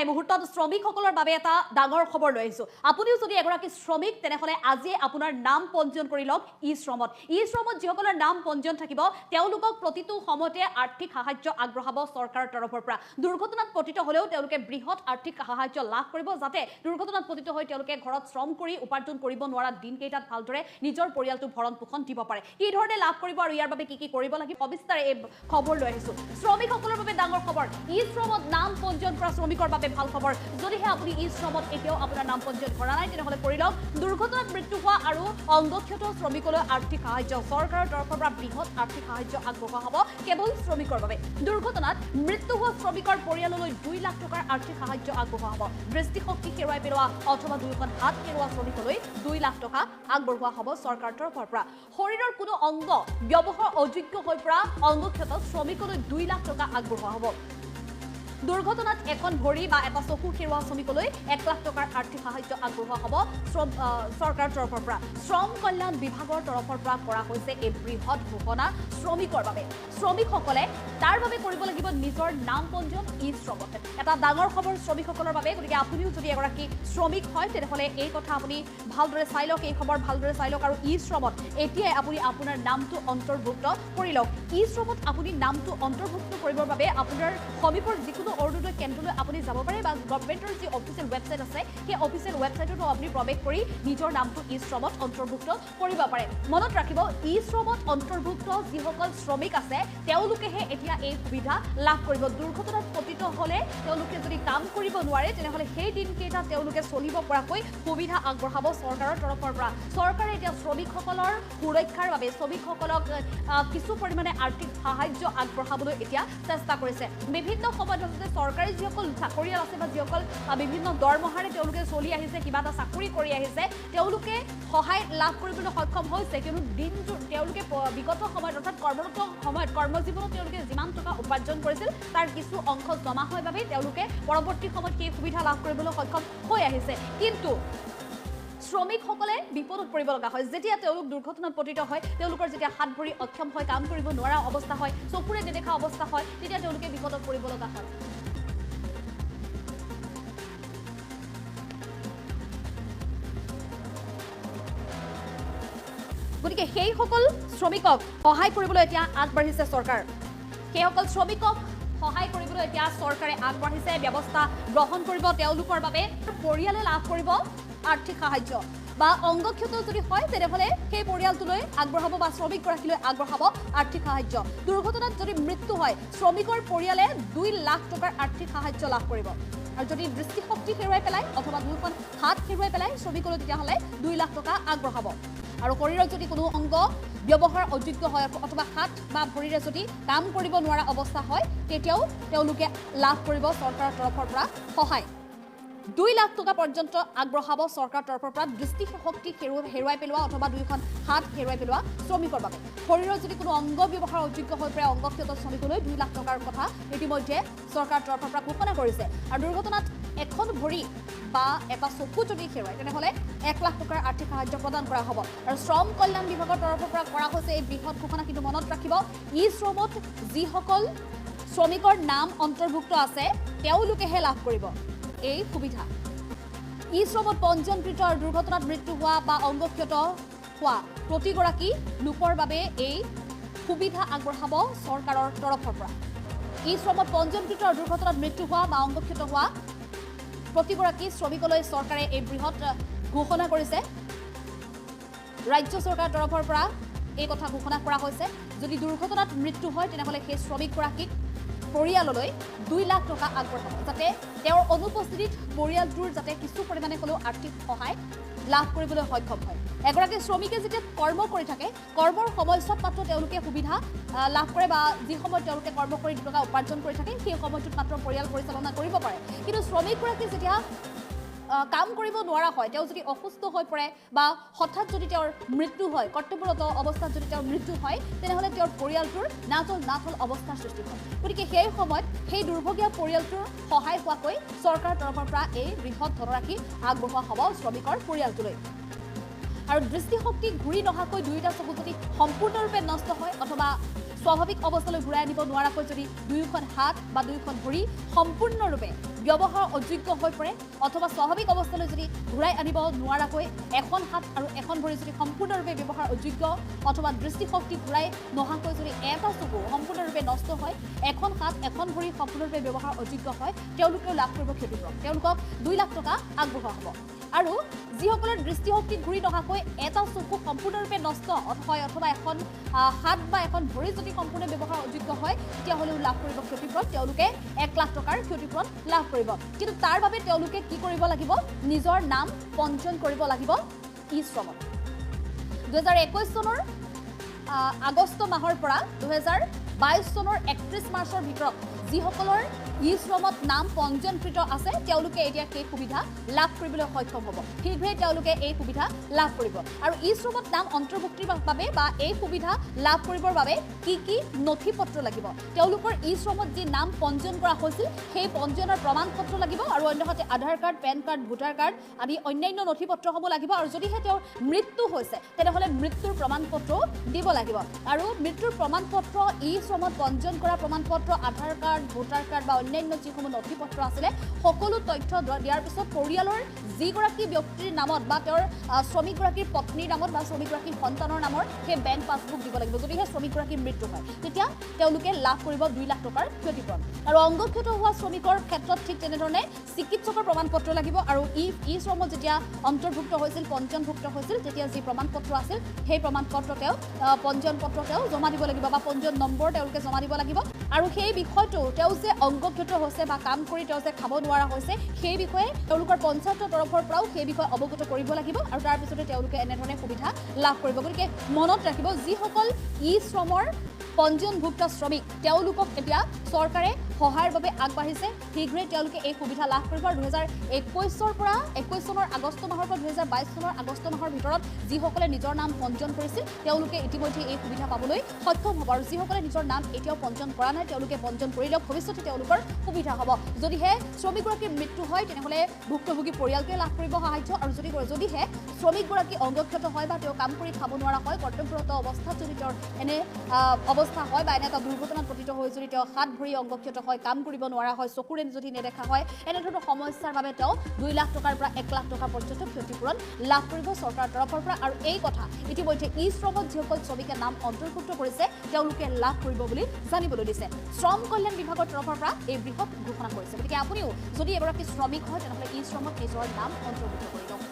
এই মুহূৰ্তত শ্ৰমিকসকলৰ বাবে এটা ডাঙৰ খবৰ লৈ আহিছো আপুনিও যদি এগৰাকী শ্ৰমিক তেনেহলে আজি আপোনাৰ নাম পঞ্জীয়ন কৰি লওক E-Shramত যিসকলৰ নাম পঞ্জীয়ন থাকিব তেওঁলোকক প্ৰতিটো সময়তে আৰ্থিক সাহায্য আগবঢ়াব চৰকাৰৰ তৰফৰ পৰা দুৰ্ঘটনাত পতিত হলেও তেওঁলোকে বৃহৎ আৰ্থিক সাহায্য লাভ কৰিব যাতে দুৰ্ঘটনাত পতিত হৈ তেওঁলোকে ঘৰত শ্ৰম কৰি উপাৰ্জন কৰিব নোৱাৰা দিনকেইটাত ভালদৰে নিজৰ পৰিয়ালটো ভৰণ পোষণ দিব পাৰে কি ধৰণে লাভ কৰিব আৰু ইয়াৰ বাবে কি কৰিব লাগিব অবিস্তাৰে এই খবৰ লৈ আহিছো শ্ৰমিকসকলৰ বাবে ডাঙৰ খবৰ E-Shramত নাম পঞ্জীয়ন কৰা শ্ৰমিকৰ বাবে ভাল খবৰ যদিহে আপুনি E-Shramত এতিয়াও আপোনাৰ নাম পঞ্জীয়ন কৰা নাই তেনেহলে কৰি লওক দুৰ্ঘটনাত মৃত্যু হোৱা আৰু অংগক্ষত শ্ৰমিকলৈ আৰ্থিক সাহায্য চৰকাৰৰ তৰফৰ পৰা বৃহৎ আৰ্থিক সাহায্য আগবঢ়োৱা হ'ব কেৱল শ্ৰমিকৰ বাবে দুৰ্ঘটনাত মৃত্যু হোৱা শ্ৰমিকৰ পৰিয়াললৈ 2 লাখ টকাৰ আৰ্থিক সাহায্য আগবঢ়োৱা হ'ব দৃষ্টিশক্তি হেৰুৱাই পেলোৱা অথবা দুয়োখন হাত হেৰুওৱা শ্ৰমিকলৈ 2 লাখ টকা আগবঢ়োৱা হ'ব চৰকাৰৰ তৰফৰ পৰা শৰীৰৰ কোনো অংগ ব্যৱহাৰ অযোগ্য হৈ পৰা অংগক্ষত শ্ৰমিকলৈ 2 লাখ টকা আগবঢ়োৱা হ'ব দুৰ্ঘটনাত এখন ভৰি বা এটা চকু হেৰুওৱা শ্ৰমিকলৈ 1 লাখ টকাৰ আৰ্থিক সাহায্য আগবঢ়োৱা হ'ব চৰকাৰৰ তৰফৰ পৰা শ্ৰম কল্যাণ বিভাগৰ তৰফৰ পৰা কৰা হৈছে এই বৃহৎ ঘোষণা শ্ৰমিকৰ বাবে শ্ৰমিকসকলে তাৰ বাবে কৰিব লাগিব নিজৰ নাম পঞ্জীয়ন E-Shramত এটা ডাঙৰ খবৰ শ্ৰমিকসকলৰ বাবে গতিকে আপুনিও যদি এগৰাকী শ্ৰমিক হয় তেনেহলে এই কথা আপুনি ভালদৰে চাই লওক এই খবৰ ভালদৰে চাই লওক আৰু E-Shramত এতিয়াই আপুনি আপোনাৰ নামটো অন্তৰ্ভুক্ত কৰি লওক E-Shramত আপুনি নামটো অন্তৰ্ভুক্ত কৰিবৰ বাবে আপোনাৰ সমীপৰ যিকোনো অৰুণোদয় কেন্দ্ৰলৈ আপুনি যাব পাৰে বা গভৰ্ণমেণ্টৰ যি অফিচিয়েল ৱেবছাইট আছে সেই অফিচিয়েল ৱেবছাইটতো আপুনি প্ৰৱেশ কৰি নিজৰ নামটো E-Shramত অন্তৰ্ভুক্ত কৰিব পাৰে মনত ৰাখিব E-Shramত অন্তৰ্ভুক্ত যিসকল শ্ৰমিক আছে তেওঁলোকেহে এতিয়া এই সুবিধা লাভ কৰিব দুৰ্ঘটনাত পতিত হলে তেওঁলোকে যদি কাম কৰিব নোৱাৰে তেনেহলে সেই দিনকেইটা তেওঁলোকে চলিব পৰাকৈ সুবিধা আগবঢ়াব চৰকাৰৰ তৰফৰ পৰা চৰকাৰে এতিয়া শ্ৰমিকসকলৰ সুৰক্ষাৰ বাবে শ্ৰমিকসকলক কিছু পৰিমাণে আৰ্থিক সাহায্য আগবঢ়াবলৈ এতিয়া চেষ্টা কৰিছে বিভিন্ন সময়ত চৰকাৰী যিসকল চাকৰিয়াল আছে বা যিসকল বিভিন্ন দৰমহাৰে তেওঁলোকে চলি আহিছে কিবা এটা চাকৰি কৰি আহিছে তেওঁলোকে সহায় লাভ কৰিবলৈ সক্ষম হৈছে কিয়নো দিনটো তেওঁলোকে বিগত সময়ত অৰ্থাৎ কৰ্মৰত সময়ত কৰ্মজীৱনত তেওঁলোকে যিমান টকা উপাৰ্জন কৰিছিল তাৰ কিছু অংশ জমা হয় বাবে তেওঁলোকে পৰৱৰ্তী সময়ত সেই সুবিধা লাভ কৰিবলৈ সক্ষম হৈ আহিছে কিন্তু শ্ৰমিকসকলে বিপদত পৰিব লগা হয় যেতিয়া তেওঁলোক দুৰ্ঘটনাত পতিত হয় তেওঁলোকৰ যেতিয়া হাত ভৰি অক্ষম হয় কাম কৰিব নোৱাৰা অৱস্থা হয় চকুৰে নেদেখা অৱস্থা হয় তেতিয়া তেওঁলোকে বিপদত পৰিব লগা হয় গতিকে সেই সকল শ্ৰমিকক সহায় কৰিবলৈ এতিয়া আগবাঢ়িছে চৰকাৰ সেইসকল শ্ৰমিকক সহায় কৰিবলৈ এতিয়া চৰকাৰে আগবাঢ়িছে ব্যৱস্থা গ্ৰহণ কৰিব তেওঁলোকৰ বাবে পৰিয়ালে লাভ কৰিব আৰ্থিক সাহায্য বা অংগক্ষত যদি হয় তেনেহলে সেই পৰিয়ালটোলৈ আগবঢ়াব বা শ্ৰমিকগৰাকীলৈ আগবঢ়াব আৰ্থিক সাহায্য দুৰ্ঘটনাত যদি মৃত্যু হয় শ্ৰমিকৰ পৰিয়ালে 2 লাখ টকাৰ আৰ্থিক সাহায্য লাভ কৰিব আৰু যদি দৃষ্টিশক্তি হেৰুৱাই পেলাই অথবা দুয়োখন হাত হেৰুৱাই পেলাই শ্ৰমিকলৈ তেতিয়াহ'লে 2 লাখ টকা আগবঢ়াব আৰু শৰীৰত যদি কোনো অংগ ব্যৱহাৰ অযোগ্য হয় অথবা হাত বা ভৰিৰে যদি কাম কৰিব নোৱাৰা অৱস্থা হয় তেতিয়াও তেওঁলোকে লাভ কৰিব চৰকাৰৰ তৰফৰ পৰা সহায় 2 লাখ টকা পৰ্যন্ত আগবঢ়াব চৰকাৰৰ তৰফৰ পৰা দৃষ্টিশক্তি হেৰুৱাই পেলোৱা অথবা দুয়োখন হাত হেৰুৱাই পেলোৱা শ্ৰমিকৰ বাবে শৰীৰৰ যদি কোনো অংগ ব্যৱহাৰ অযোগ্য হৈ পৰে অংগক্ষত শ্ৰমিকলৈ 2 লাখ টকাৰ কথা ইতিমধ্যে চৰকাৰৰ তৰফৰ পৰা ঘোষণা কৰিছে আৰু দুৰ্ঘটনাত এখন ভৰি বা এটা চকু যদি হেৰুৱায় তেনেহলে 1 লাখ টকাৰ আৰ্থিক সাহায্য প্ৰদান কৰা হ'ব আৰু শ্ৰম কল্যাণ বিভাগৰ তৰফৰ পৰা কৰা হৈছে এই বৃহৎ ঘোষণা কিন্তু মনত ৰাখিব E-Shramত যিসকল শ্ৰমিকৰ নাম অন্তৰ্ভুক্ত আছে তেওঁলোকেহে লাভ কৰিব এই সুবিধা E-Shramত পঞ্জীয়নকৃত আৰু দুৰ্ঘটনাত মৃত্যু হোৱা বা অংগক্ষত হোৱা প্ৰতিগৰাকী লোকৰ বাবে এই সুবিধা আগবঢ়াব চৰকাৰৰ তৰফৰ পৰা E-Shramত পঞ্জীয়নকৃত আৰু দুৰ্ঘটনাত মৃত্যু হোৱা বা অংগক্ষত হোৱা প্ৰতিগৰাকী শ্ৰমিকলৈ চৰকাৰে এই বৃহৎ ঘোষণা কৰিছে ৰাজ্য চৰকাৰৰ তৰফৰ পৰা এই কথা ঘোষণা কৰা হৈছে যদি দুৰ্ঘটনাত মৃত্যু হয় তেনেহলে সেই শ্ৰমিকগৰাকীক পৰিয়াললৈ 2 লাখ টকা আগবঢ়াব যাতে তেওঁৰ অনুপস্থিতিত পৰিয়ালটোৰ যাতে কিছু পৰিমাণে হ'লেও আৰ্থিক সহায় লাভ কৰিবলৈ সক্ষম হয় এগৰাকী শ্ৰমিকে যেতিয়া কৰ্ম কৰি থাকে কৰ্মৰ সময়ছোৱাত মাত্ৰ তেওঁলোকে সুবিধা লাভ কৰে বা যি সময়ত তেওঁলোকে কৰ্ম কৰি টকা উপাৰ্জন কৰি থাকে সেই সময়টোত মাত্ৰ পৰিয়াল পৰিচালনা কৰিব পাৰে কিন্তু শ্ৰমিকগৰাকী যেতিয়া কাম কৰিব নোৱাৰা হয় তেওঁ যদি অসুস্থ হৈ পৰে বা হঠাৎ যদি তেওঁৰ মৃত্যু হয় কৰ্তব্যৰত অৱস্থাত যদি তেওঁৰ মৃত্যু হয় তেনেহলে তেওঁৰ পৰিয়ালটোৰ নাথল অৱস্থাৰ সৃষ্টি হয় গতিকে সেই সময়ত সেই দুৰ্ভগীয়া পৰিয়ালটোৰ সহায় হোৱাকৈ চৰকাৰৰ তৰফৰ পৰা এই বৃহৎ ধনৰাশি আগবঢ়োৱা হ'ব শ্ৰমিকৰ পৰিয়ালটোলৈ আৰু দৃষ্টিশক্তি ঘূৰি নহাকৈ দুয়োটা চকু যদি সম্পূৰ্ণৰূপে নষ্ট হয় অথবা স্বাভাৱিক অৱস্থালৈ ঘূৰাই আনিব নোৱাৰাকৈ যদি দুয়োখন হাত বা দুয়োখন ভৰি সম্পূৰ্ণৰূপে ব্যৱহাৰ অযোগ্য হৈ পৰে অথবা স্বাভাৱিক অৱস্থালৈ যদি ঘূৰাই আনিব নোৱাৰাকৈ এখন হাত আৰু এখন ভৰি যদি সম্পূৰ্ণৰূপে ব্যৱহাৰ অযোগ্য অথবা দৃষ্টিশক্তি ঘূৰাই নহাকৈ যদি এটা চকু সম্পূৰ্ণৰূপে নষ্ট হয় এখন হাত এখন ভৰি সম্পূৰ্ণৰূপে ব্যৱহাৰ অযোগ্য হয় তেওঁলোকেও লাভ কৰিব ক্ষতিপূৰণ তেওঁলোকক 2 লাখ টকা আগবঢ়োৱা হ'ব আৰু যিসকলৰ দৃষ্টিশক্তি ঘূৰি নহাকৈ এটা চকু সম্পূৰ্ণৰূপে নষ্ট হয় অথবা এখন হাত বা এখন ভৰি যদি সম্পূৰ্ণ ব্যৱহাৰ অযোগ্য হয় তেতিয়াহ'লেও লাভ কৰিব ক্ষতিপূৰণ তেওঁলোকে 1 লাখ টকাৰ ক্ষতিপূৰণ লাভ কৰিব কিন্তু তাৰ বাবে তেওঁলোকে কি কৰিব লাগিব নিজৰ নাম পঞ্জীয়ন কৰিব লাগিব E-Shramত 2021 চনৰ আগষ্ট মাহৰ পৰা 2022 চনৰ 31 মাৰ্চৰ ভিতৰত যিসকলৰ E-Shramত নাম পঞ্জীয়নকৃত আছে তেওঁলোকে এতিয়া এই সুবিধা লাভ কৰিবলৈ সক্ষম হ'ব শীঘ্ৰে তেওঁলোকে এই সুবিধা লাভ কৰিব আৰু E-Shramত নাম অন্তৰ্ভুক্তিৰ বাবে বা এই সুবিধা লাভ কৰিবৰ বাবে কি কি নথিপত্ৰ লাগিব তেওঁলোকৰ E-Shramত যি নাম পঞ্জীয়ন কৰা হৈছিল সেই পঞ্জীয়নৰ প্ৰমাণপত্ৰ লাগিব আৰু অন্যহাতে Aadhaar card PAN card voter card আদি অন্যান্য নথিপত্ৰসমূহ লাগিব আৰু যদিহে তেওঁৰ মৃত্যু হৈছে তেনেহ'লে মৃত্যুৰ প্ৰমাণপত্ৰ দিব লাগিব আৰু মৃত্যুৰ প্ৰমাণপত্ৰ E-Shramত পঞ্জীয়ন কৰা প্ৰমাণপত্ৰ আধাৰ কাৰ্ড ভোটাৰ কাৰ্ড বা অন্যান্য যিসমূহ নথিপত্ৰ আছিলে সকলো তথ্য দিয়াৰ পিছত পৰিয়ালৰ যিগৰাকী ব্যক্তিৰ নামত বা তেওঁৰ শ্ৰমিকগৰাকীৰ পত্নীৰ নামত বা শ্ৰমিকগৰাকীৰ সন্তানৰ নামৰ সেই বেংক পাছবুক দিব লাগিব যদিহে শ্ৰমিকগৰাকীৰ মৃত্যু হয় তেতিয়া তেওঁলোকে লাভ কৰিব 2 লাখ টকাৰ ক্ষতিপূৰণ আৰু অংগক্ষত হোৱা শ্ৰমিকৰ ক্ষেত্ৰত ঠিক তেনেধৰণে চিকিৎসকৰ প্ৰমাণপত্ৰ লাগিব আৰু E-Shramত যেতিয়া অন্তৰ্ভুক্ত হৈছিল পঞ্জীয়নভুক্ত হৈছিল তেতিয়া যি প্ৰমাণপত্ৰ আছিল সেই প্ৰমাণপত্ৰ পঞ্জীয়ন পত্ৰ জমা দিব লাগিব বা পঞ্জীয়ন নম্বৰ তেওঁলোকে জমা দিব লাগিব আৰু সেই বিষয়টো তেওঁ যে অংগক্ষত হৈছে বা কাম কৰি তেওঁ যে খাব নোৱাৰা হৈছে সেই বিষয়ে তেওঁলোকৰ পঞ্চায়তৰ তৰফৰ পৰাও সেই বিষয়ে অৱগত কৰিব লাগিব আৰু তাৰ পিছতে তেওঁলোকে এনেধৰণে সুবিধা লাভ কৰিব গতিকে মনত ৰাখিব যিসকল E-Shramৰ পঞ্জীয়নভুক্ত শ্ৰমিক তেওঁলোকক এতিয়া চৰকাৰে সহায়ৰ বাবে আগবাঢ়িছে শীঘ্ৰে তেওঁলোকে এই সুবিধা লাভ কৰিব আৰু 2021 পৰা 21 চনৰ আগষ্ট মাহৰ পৰা 2022 চনৰ আগষ্ট মাহৰ ভিতৰত যিসকলে নিজৰ নাম পঞ্জীয়ন কৰিছিল তেওঁলোকে ইতিমধ্যে এই সুবিধা পাবলৈ সক্ষম হ'ব আৰু যিসকলে নিজৰ নাম এতিয়াও পঞ্জীয়ন কৰা নাই তেওঁলোকে পঞ্জীয়ন কৰি লওক ভৱিষ্যতে তেওঁলোকৰ সুবিধা হ'ব যদিহে শ্ৰমিকগৰাকীৰ মৃত্যু হয় তেনেহ'লে ভুক্তভোগী পৰিয়ালটোৱে লাভ কৰিব সাহায্য আৰু যদিহে শ্ৰমিকগৰাকী অংগক্ষত হয় বা তেওঁ কাম কৰি খাব নোৱাৰা হয় কৰ্তব্যৰত অৱস্থাত যদি তেওঁৰ এনে অৱস্থা হয় বা এনে এটা দুৰ্ঘটনাত পতিত হৈ যদি তেওঁ হাত ভৰি অংগক্ষত হয় কাম কৰিব নোৱাৰা হয় চকুৰে যদি নেদেখা হয় এনেধৰণৰ সমস্যাৰ বাবে তেওঁ 2 লাখ টকাৰ পৰা 1 লাখ টকা পৰ্যন্ত ক্ষতিপূৰণ লাভ কৰিব চৰকাৰৰ তৰফৰ পৰা আৰু এই কথা ইতিমধ্যে E-Shramত যিসকল শ্ৰমিকে নাম অন্তৰ্ভুক্ত কৰিছে তেওঁলোকে লাভ কৰিব বুলি জানিবলৈ দিছে শ্ৰম কল্যাণ বিভাগৰ তৰফৰ পৰা এই বৃহৎ ঘোষণা কৰিছে গতিকে আপুনিও যদি এগৰাকী শ্ৰমিক হয় তেনেহ'লে E-Shramত নিজৰ নাম অন্তৰ্ভুক্ত কৰি লওক